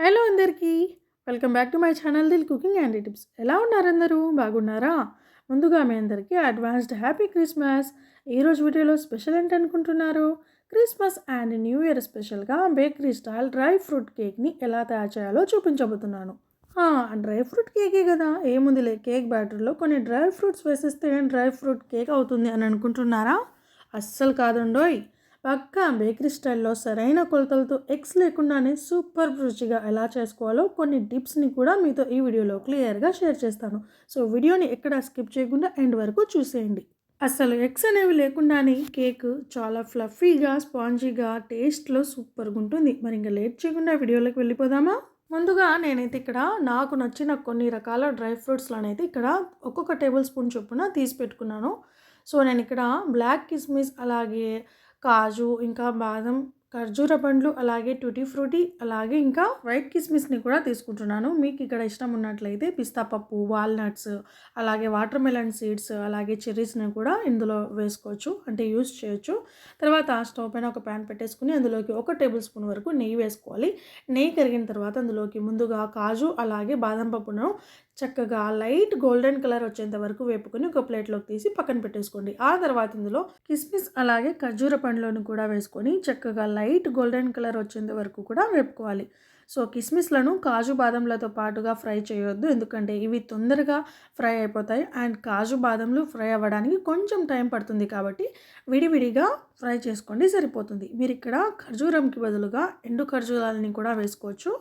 Hello అందరికీ welcome back to my channel Dil cooking and tips. ఎలా ఉన్నారు అందరూ? బాగున్నారా? ముందుగా మీ అందరికీ అడ్వాన్స్డ్ హ్యాపీ క్రిస్మస్. ఈరోజు వీడియోలో స్పెషల్ ఏంటి అనుకుంటున్నారు? క్రిస్మస్ అండ్ న్యూ ఇయర్ స్పెషల్గా బేకరీ స్టైల్ డ్రై ఫ్రూట్ కేక్ని ఎలా తయారు చేయాలో చూపించబోతున్నాను. డ్రై ఫ్రూట్ కేకే కదా, ఏముందిలే, కేక్ బ్యాటర్లో కొన్ని డ్రై ఫ్రూట్స్ వేసేస్తే డ్రై ఫ్రూట్ కేక్ అవుతుంది అని అనుకుంటున్నారా? అస్సలు కాదండోయ్. పక్కా బేకరీ స్టైల్లో సరైన కొలతలతో ఎగ్స్ లేకుండానే సూపర్ రుచిగా ఎలా చేసుకోవాలో కొన్ని టిప్స్ని కూడా మీతో ఈ వీడియోలో క్లియర్గా షేర్ చేస్తాను. సో వీడియోని ఎక్కడ స్కిప్ చేయకుండా ఎండ్ వరకు చూసేయండి. అసలు ఎగ్స్ అనేవి లేకుండానే కేక్ చాలా ఫ్లఫీగా, స్పాంజీగా, టేస్ట్లో సూపర్గా ఉంటుంది. మరి ఇంకా లేట్ చేయకుండా వీడియోలోకి వెళ్ళిపోదామా? ముందుగా నేనైతే ఇక్కడ నాకు నచ్చిన కొన్ని రకాల డ్రై ఫ్రూట్స్లోనైతే ఇక్కడ ఒక్కొక్క టేబుల్ స్పూన్ చొప్పున తీసి పెట్టుకున్నాను. సో నేను ఇక్కడ బ్లాక్ కిస్మిస్, అలాగే కాజు, ఇంకా బాదం, ఖర్జూర పండ్లు, అలాగే టూటీ ఫ్రూటీ, అలాగే ఇంకా వైట్ కిస్మిస్ని కూడా తీసుకుంటున్నాను. మీకు ఇక్కడ ఇష్టం ఉన్నట్లయితే పిస్తా పప్పు, వాల్నట్స్, అలాగే వాటర్ మెలన్ సీడ్స్, అలాగే చెర్రీస్ని కూడా ఇందులో వేసుకోవచ్చు, అంటే యూస్ చేయొచ్చు. తర్వాత స్టవ్ పైన ఒక ప్యాన్ పెట్టేసుకుని అందులోకి 1 టేబుల్ స్పూన్ వరకు నెయ్యి వేసుకోవాలి. నెయ్యి కరిగిన తర్వాత అందులోకి ముందుగా కాజు, అలాగే బాదం పప్పును చక్కగా లైట్ గోల్డెన్ కలర్ వచ్చేంత వరకు వేపుకొని ఒక ప్లేట్లోకి తీసి పక్కన పెట్టేసుకోండి. ఆ తర్వాత ఇందులో కిస్మిస్, అలాగే ఖర్జూర పండ్లను కూడా వేసుకొని చక్కగా లైట్ గోల్డెన్ కలర్ వచ్చేంత వరకు కూడా వేపుకోవాలి. సో కిస్మిస్లను కాజు బాదంలతో పాటుగా ఫ్రై చేయొద్దు, ఎందుకంటే ఇవి తొందరగా ఫ్రై అయిపోతాయి అండ్ కాజు బాదంలు ఫ్రై అవ్వడానికి కొంచెం టైం పడుతుంది. కాబట్టి విడివిడిగా ఫ్రై చేసుకోండి, సరిపోతుంది. మీరు ఇక్కడ ఖర్జూరంకి బదులుగా ఎండు ఖర్జూరాలని కూడా వేసుకోవచ్చు,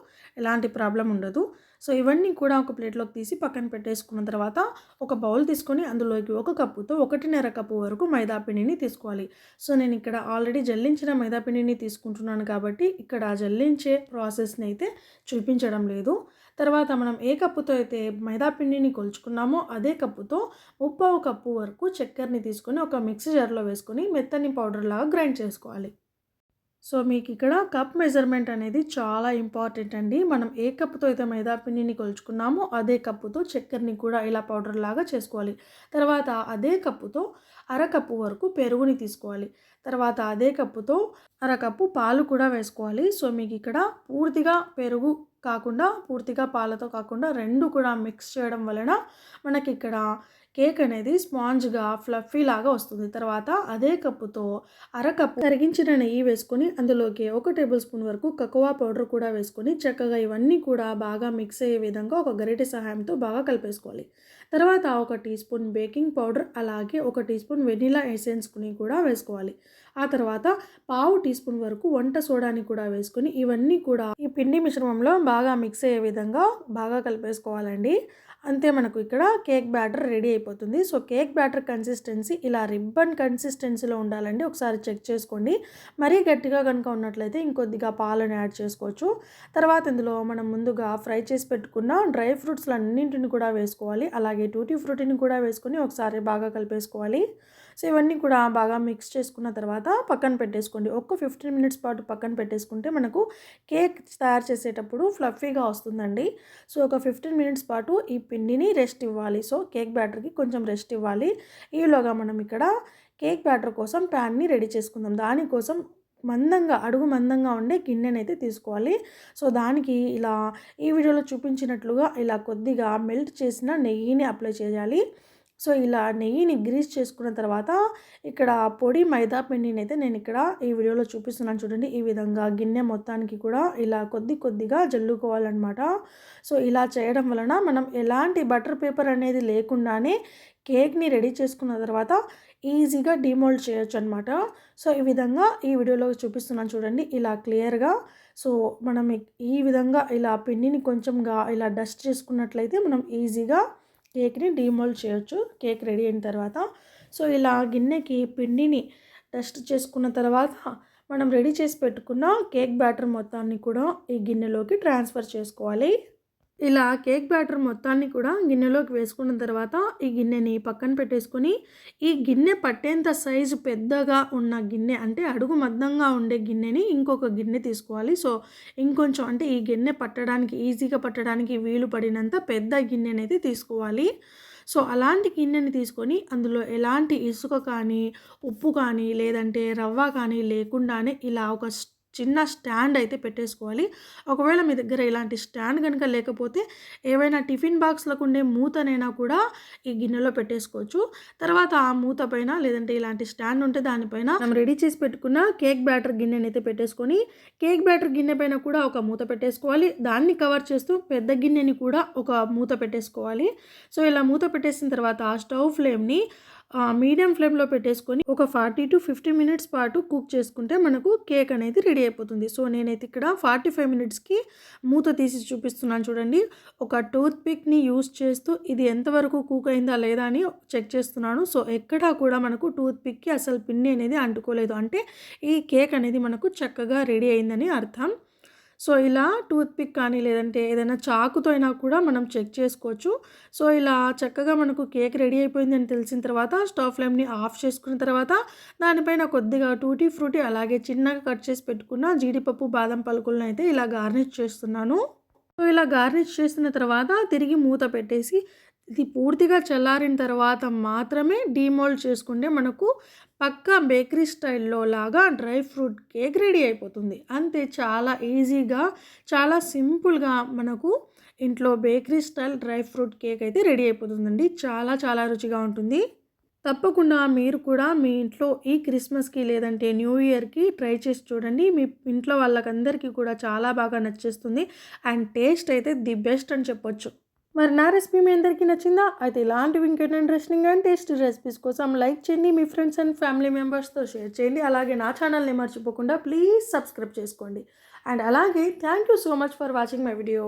ఎలాంటి ప్రాబ్లం ఉండదు. సో ఇవన్నీ కూడా ఒక ప్లేట్లోకి తీసి పక్కన పెట్టేసుకున్న తర్వాత ఒక బౌల్ తీసుకొని అందులోకి 1 కప్పుతో 1.5 కప్పు వరకు మైదా పిండిని తీసుకోవాలి. సో నేను ఇక్కడ ఆల్రెడీ జల్లించిన మైదా పిండిని తీసుకుంటున్నాను కాబట్టి ఇక్కడ జల్లించే ప్రాసెస్ని అయితే చూపించడం లేదు. తర్వాత మనం ఏ కప్పుతో అయితే మైదా పిండిని కొలుచుకున్నామో అదే కప్పుతో 1/2 కప్పు వరకు చక్కెరని తీసుకొని ఒక మిక్సీ జార్లో వేసుకొని మెత్తని పౌడర్ లాగా గ్రైండ్ చేసుకోవాలి. సో మీకు ఇక్కడ కప్ మెజర్మెంట్ అనేది చాలా ఇంపార్టెంట్ అండి. మనం ఏ కప్పుతో అయితే మైదా పిండిని కొలుచుకున్నామో అదే కప్పుతో చక్కెరని కూడా ఇలా పౌడర్ లాగా చేసుకోవాలి. తర్వాత అదే కప్పుతో 1/2 కప్పు వరకు పెరుగుని తీసుకోవాలి. తర్వాత అదే కప్పుతో 1/2 కప్పు పాలు కూడా వేసుకోవాలి. సో మీకు ఇక్కడ పూర్తిగా పెరుగు కాకుండా, పూర్తిగా పాలతో కాకుండా రెండు కూడా మిక్స్ చేయడం వలన మనకి ఇక్కడ కేక్ అనేది స్పాంజ్గా ఫ్లఫీ లాగా వస్తుంది. తర్వాత అదే కప్పుతో 1/2 కప్పు కరిగించిన నెయ్యి వేసుకొని అందులోకి 1 టేబుల్ స్పూన్ వరకు కకోవా పౌడర్ కూడా వేసుకొని చక్కగా ఇవన్నీ కూడా బాగా మిక్స్ అయ్యే విధంగా ఒక గరిటె సహాయంతో బాగా కలిపేసుకోవాలి. తర్వాత 1 టీ స్పూన్ బేకింగ్ పౌడర్, అలాగే 1 టీ స్పూన్ వెనిలా ఎసెన్స్ని కూడా వేసుకోవాలి. ఆ తర్వాత 1/2 టీ స్పూన్ వరకు వంట సోడాని కూడా వేసుకొని ఇవన్నీ కూడా ఈ పిండి మిశ్రమంలో బాగా మిక్స్ అయ్యే విధంగా బాగా కలిపేసుకోవాలండి. అంతే, మనకు ఇక్కడ కేక్ బ్యాటర్ రెడీ అయిపోతుంది. సో కేక్ బ్యాటర్ కన్సిస్టెన్సీ ఇలా రిబ్బన్ కన్సిస్టెన్సీలో ఉండాలండి, ఒకసారి చెక్ చేసుకోండి. మరీ గట్టిగా కనుక ఉన్నట్లయితే ఇంకొద్దిగా పాలను యాడ్ చేసుకోవచ్చు. తర్వాత ఇందులో మనం ముందుగా ఫ్రై చేసి పెట్టుకున్న డ్రై ఫ్రూట్స్లు అన్నింటిని కూడా వేసుకోవాలి, అలాగే టూటీ ఫ్రూటీని కూడా వేసుకొని ఒకసారి బాగా కలిపేసుకోవాలి. సో ఇవన్నీ కూడా బాగా మిక్స్ చేసుకున్న తర్వాత పక్కన పెట్టేసుకోండి. 15 మినిట్స్ పాటు పక్కన పెట్టేసుకుంటే మనకు కేక్ తయారు చేసేటప్పుడు ఫ్లఫీగా వస్తుందండి. సో ఒక 15 మినిట్స్ పాటు ఈ పిండిని రెస్ట్ ఇవ్వాలి. సో కేక్ బ్యాటర్కి కొంచెం రెస్ట్ ఇవ్వాలి. ఈలోగా మనం ఇక్కడ కేక్ బ్యాటర్ కోసం ప్యాన్ని రెడీ చేసుకుందాం. దానికోసం అడుగు మందంగా ఉండే గిన్నెనైతే తీసుకోవాలి. సో దానికి ఇలా ఈ వీడియోలో చూపించినట్లుగా ఇలా కొద్దిగా మెల్ట్ చేసిన నెయ్యిని అప్లై చేయాలి. సో ఇలా నెయ్యిని గ్రీస్ చేసుకున్న తర్వాత ఇక్కడ పొడి మైదా పిండిని అయితే నేను ఇక్కడ ఈ వీడియోలో చూపిస్తున్నాను చూడండి. ఈ విధంగా గిన్నె మొత్తానికి కూడా ఇలా కొద్దిగా జల్లుకోవాలన్నమాట. సో ఇలా చేయడం వలన మనం ఎలాంటి బటర్ పేపర్ అనేది లేకుండానే కేక్ని రెడీ చేసుకున్న తర్వాత ఈజీగా డిమోల్డ్ చేయొచ్చు అనమాట. సో ఈ విధంగా ఈ వీడియోలో చూపిస్తున్నాను చూడండి, ఇలా క్లియర్గా. సో మనం ఈ విధంగా ఇలా పిండిని కొంచెంగా ఇలా డస్ట్ చేసుకున్నట్లయితే మనం ఈజీగా కేక్ని డిమోల్డ్ చేయొచ్చు కేక్ రెడీ అయిన తర్వాత. సో ఇలా గిన్నెకి పిండిని డస్ట్ చేసుకున్న తర్వాత మనం రెడీ చేసి పెట్టుకున్న కేక్ బ్యాటర్ మొత్తాన్ని కూడా ఈ గిన్నెలోకి ట్రాన్స్ఫర్ చేసుకోవాలి. ఇలా కేక్ బ్యాటర్ మొత్తాన్ని కూడా గిన్నెలోకి వేసుకున్న తర్వాత ఈ గిన్నెని పక్కన పెట్టేసుకొని ఈ గిన్నె పట్టేంత సైజు పెద్దగా ఉన్న గిన్నె, అంటే అడుగు మందంగా ఉండే గిన్నెని ఇంకొక గిన్నె తీసుకోవాలి. సో ఇంకొంచెం అంటే ఈ గిన్నె పట్టడానికి ఈజీగా పట్టడానికి వీలు పడినంత పెద్ద గిన్నెనైతే తీసుకోవాలి. సో అలాంటి గిన్నెని తీసుకొని అందులో ఎలాంటి ఇసుక కానీ, ఉప్పు కానీ, లేదంటే రవ్వ కానీ లేకుండానే ఇలా ఒక చిన్న స్టాండ్ అయితే పెట్టేసుకోవాలి. ఒకవేళ మీ దగ్గర ఇలాంటి స్టాండ్ కనుక లేకపోతే ఏవైనా టిఫిన్ బాక్స్‌లకు ఉండే మూతనైనా కూడా ఈ గిన్నెలో పెట్టేసుకోవచ్చు. తర్వాత ఆ మూత పైన లేదంటే ఇలాంటి స్టాండ్ ఉంటే దానిపైన మనం రెడీ చేసి పెట్టుకున్న కేక్ బ్యాటర్ గిన్నెనైతే పెట్టేసుకొని, కేక్ బ్యాటర్ గిన్నె పైన కూడా ఒక మూత పెట్టేసుకోవాలి. దాన్ని కవర్ చేస్తూ పెద్ద గిన్నెని కూడా ఒక మూత పెట్టేసుకోవాలి. సో, ఇలా మూత పెట్టేసిన తర్వాత ఆ స్టవ్ ఫ్లేమ్‌ని మీడియం ఫ్లేమ్‌లో పెట్టేసుకొని ఒక 40-50 మినిట్స్ పాటు కుక్ చేసుకుంటే మనకు కేక్ అనేది రెడీ అయిపోతుంది. సో, నేనైతే ఇక్కడ 45 మినిట్స్‌కి మూత తీసి చూపిస్తున్నాను చూడండి. ఒక టూత్ పిక్‌ని యూజ్ చేస్తూ ఇది ఎంతవరకు కుక్ అయిందా లేదా అని చెక్ చేస్తున్నాను. సో, ఎక్కడా కూడా మనకు టూత్ పిక్‌కి అసలు పిన్ అనేది అంటుకోలేదు. అంటే ఈ కేక్ అనేది మనకు చక్కగా రెడీ అయిందని అర్థం. సో, ఇలా టూత్ పిక్ కానీ లేదంటే ఏదైనా చాకుతో అయినా కూడా మనం చెక్ చేసుకోవచ్చు. సో, ఇలా చక్కగా మనకు కేక్ రెడీ అయిపోయిందని తెలిసిన తర్వాత స్టవ్ ఫ్లేమ్‌ని ఆఫ్ చేసుకున్న తర్వాత దానిపైన కొద్దిగా టూటీ ఫ్రూటీ అలాగే చిన్నగా కట్ చేసి పెట్టుకున్న జీడిపప్పు, బాదం పలుకులను అయితే ఇలా గార్నిష్ చేస్తున్నాను. సో, ఇలా గార్నిష్ చేసిన తర్వాత తిరిగి మూత పెట్టేసి ఇది పూర్తిగా చల్లారిన తర్వాత మాత్రమే డీమోల్డ్ చేసుకుంటే మనకు పక్కా బేకరీ స్టైల్‌లో లాగా డ్రై ఫ్రూట్ కేక్ రెడీ అయిపోతుంది. అంతే, చాలా ఈజీగా, చాలా సింపుల్‌గా మనకు ఇంట్లో bakery style dry fruit cake అయితే రెడీ అయిపోతుందండి. చాలా చాలా రుచిగా ఉంటుంది. తప్పకుండా మీరు కూడా మీ ఇంట్లో ఈ క్రిస్మస్‌కి లేదంటే న్యూ ఇయర్‌కి ట్రై చేసి చూడండి. మీ ఇంట్లో వాళ్ళకందరికీ కూడా చాలా బాగా నచ్చేస్తుంది. అండ్ టేస్ట్ అయితే ది బెస్ట్ అని చెప్పొచ్చు. మరి నా రెసిపీ మీ అందరికీ నచ్చిందా? అయితే ఇలాంటివి ఇంకెన్నో ఇంట్రెస్టింగ్ అండ్ టేస్టీ రెసిపీస్ కోసం లైక్ చేయండి. మీ ఫ్రెండ్స్ అండ్ ఫ్యామిలీ మెంబర్స్‌తో షేర్ చేయండి. అలాగే నా ఛానల్‌ని మర్చిపోకుండా ప్లీజ్ సబ్స్క్రైబ్ చేసుకోండి. అండ్ అలాగే thank you so much for watching my video.